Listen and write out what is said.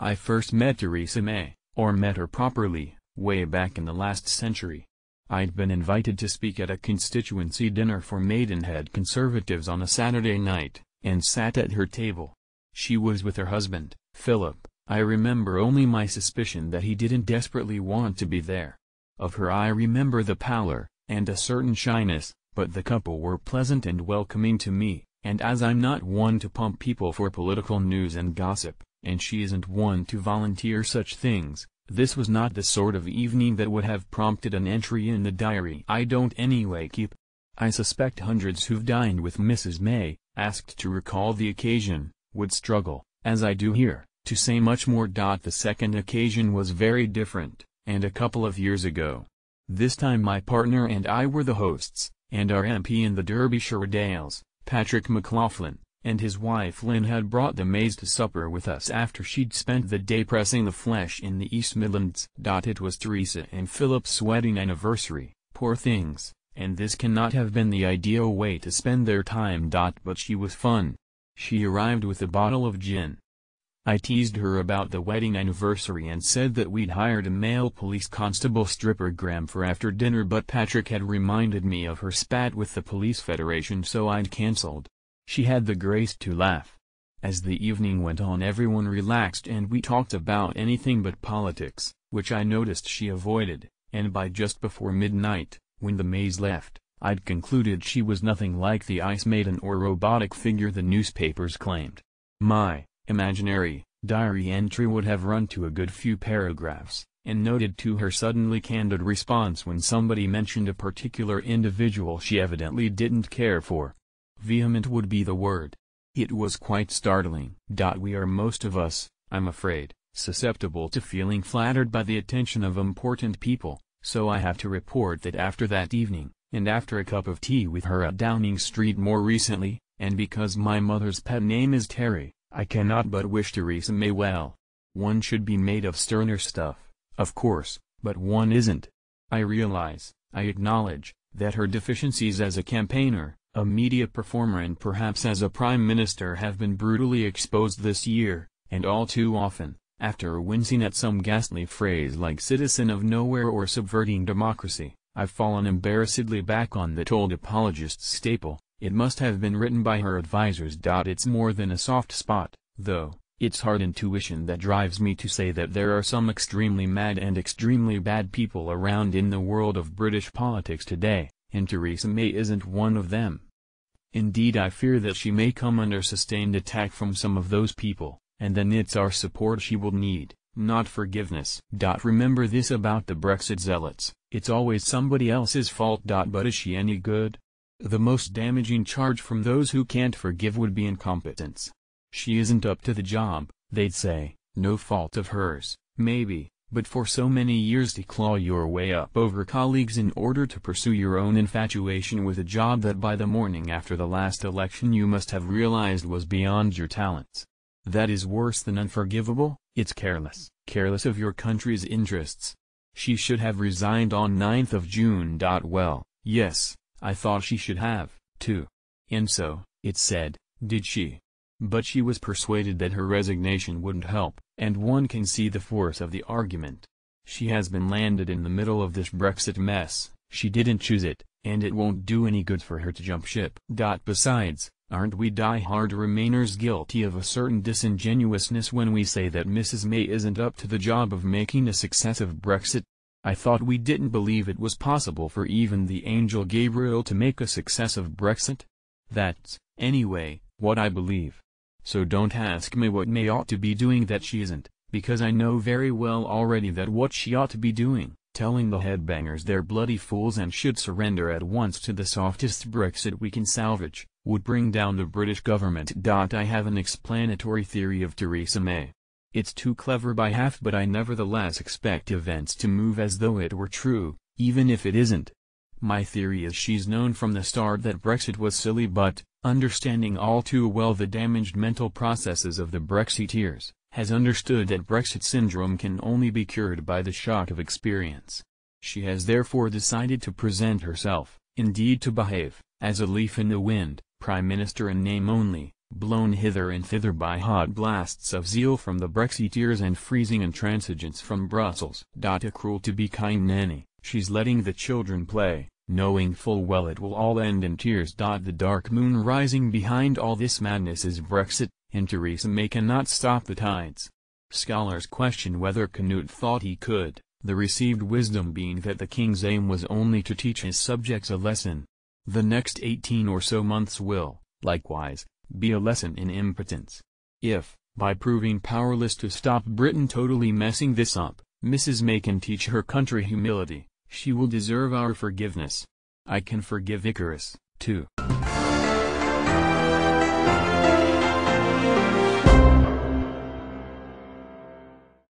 I first met Theresa May, or met her properly, way back in the last century. I'd been invited to speak at a constituency dinner for Maidenhead Conservatives on a Saturday night, and sat at her table. She was with her husband, Philip. I remember only my suspicion that he didn't desperately want to be there. Of her I remember the pallor, and a certain shyness, but the couple were pleasant and welcoming to me, and as I'm not one to pump people for political news and gossip, and she isn't one to volunteer such things, this was not the sort of evening that would have prompted an entry in the diary I don't anyway keep. I suspect hundreds who've dined with Mrs. May, asked to recall the occasion, would struggle, as I do here, to say much more. The second occasion was very different, and a couple of years ago. This time my partner and I were the hosts, and our MP in the Derbyshire Dales, Patrick McLaughlin, and his wife Lynn had brought the Mays to supper with us after she'd spent the day pressing the flesh in the East Midlands. It was Theresa and Philip's wedding anniversary, poor things, and this cannot have been the ideal way to spend their time. But she was fun. She arrived with a bottle of gin. I teased her about the wedding anniversary and said that we'd hired a male police constable strippergram for after dinner, but Patrick had reminded me of her spat with the Police Federation, so I'd cancelled. She had the grace to laugh. As the evening went on, everyone relaxed and we talked about anything but politics, which I noticed she avoided, and by just before midnight, when the Mays left, I'd concluded she was nothing like the ice maiden or robotic figure the newspapers claimed. My imaginary diary entry would have run to a good few paragraphs, and noted to her suddenly candid response when somebody mentioned a particular individual she evidently didn't care for. Vehement would be the word. It was quite startling. We are most of us, I'm afraid, susceptible to feeling flattered by the attention of important people, so I have to report that after that evening, and after a cup of tea with her at Downing Street more recently, and because my mother's pet name is Terry, I cannot but wish Theresa May well. One should be made of sterner stuff, of course, but one isn't. I realize, I acknowledge, that her deficiencies as a campaigner, a media performer and perhaps as a prime minister have been brutally exposed this year, and all too often, after wincing at some ghastly phrase like citizen of nowhere or subverting democracy, I've fallen embarrassedly back on that old apologist staple. It must have been written by her advisers. It's more than a soft spot, though. It's hard intuition that drives me to say that there are some extremely mad and extremely bad people around in the world of British politics today, and Theresa May isn't one of them. Indeed, I fear that she may come under sustained attack from some of those people, and then it's our support she will need, not forgiveness. Remember this about the Brexit zealots, it's always somebody else's fault. But is she any good? The most damaging charge from those who can't forgive would be incompetence. She isn't up to the job, they'd say, no fault of hers, maybe, but for so many years to claw your way up over colleagues in order to pursue your own infatuation with a job that by the morning after the last election you must have realized was beyond your talents. That is worse than unforgivable. It's careless of your country's interests. She should have resigned on 9th of June. Well, yes, I thought she should have, too. And so, it said, did she? But she was persuaded that her resignation wouldn't help, and one can see the force of the argument. She has been landed in the middle of this Brexit mess, she didn't choose it, and it won't do any good for her to jump ship. Besides, aren't we die-hard Remainers guilty of a certain disingenuousness when we say that Mrs. May isn't up to the job of making a success of Brexit? I thought we didn't believe it was possible for even the angel Gabriel to make a success of Brexit? That's, anyway, what I believe. So don't ask me what May ought to be doing that she isn't, because I know very well already that what she ought to be doing, telling the headbangers they're bloody fools and should surrender at once to the softest Brexit we can salvage, would bring down the British government. I have an explanatory theory of Theresa May. It's too clever by half, but I nevertheless expect events to move as though it were true, even if it isn't. My theory is she's known from the start that Brexit was silly, but, understanding all too well the damaged mental processes of the Brexiteers, has understood that Brexit syndrome can only be cured by the shock of experience. She has therefore decided to present herself, indeed to behave, as a leaf in the wind, Prime Minister in name only, blown hither and thither by hot blasts of zeal from the Brexiteers and freezing intransigence from Brussels. A cruel to be kind nanny, she's letting the children play, knowing full well it will all end in tears. The dark moon rising behind all this madness is Brexit, and Theresa May cannot stop the tides. Scholars question whether Canute thought he could, the received wisdom being that the king's aim was only to teach his subjects a lesson. The next 18 or so months will, likewise, be a lesson in impotence. If, by proving powerless to stop Britain totally messing this up, Mrs. May can teach her country humility, she will deserve our forgiveness. I can forgive Icarus, too.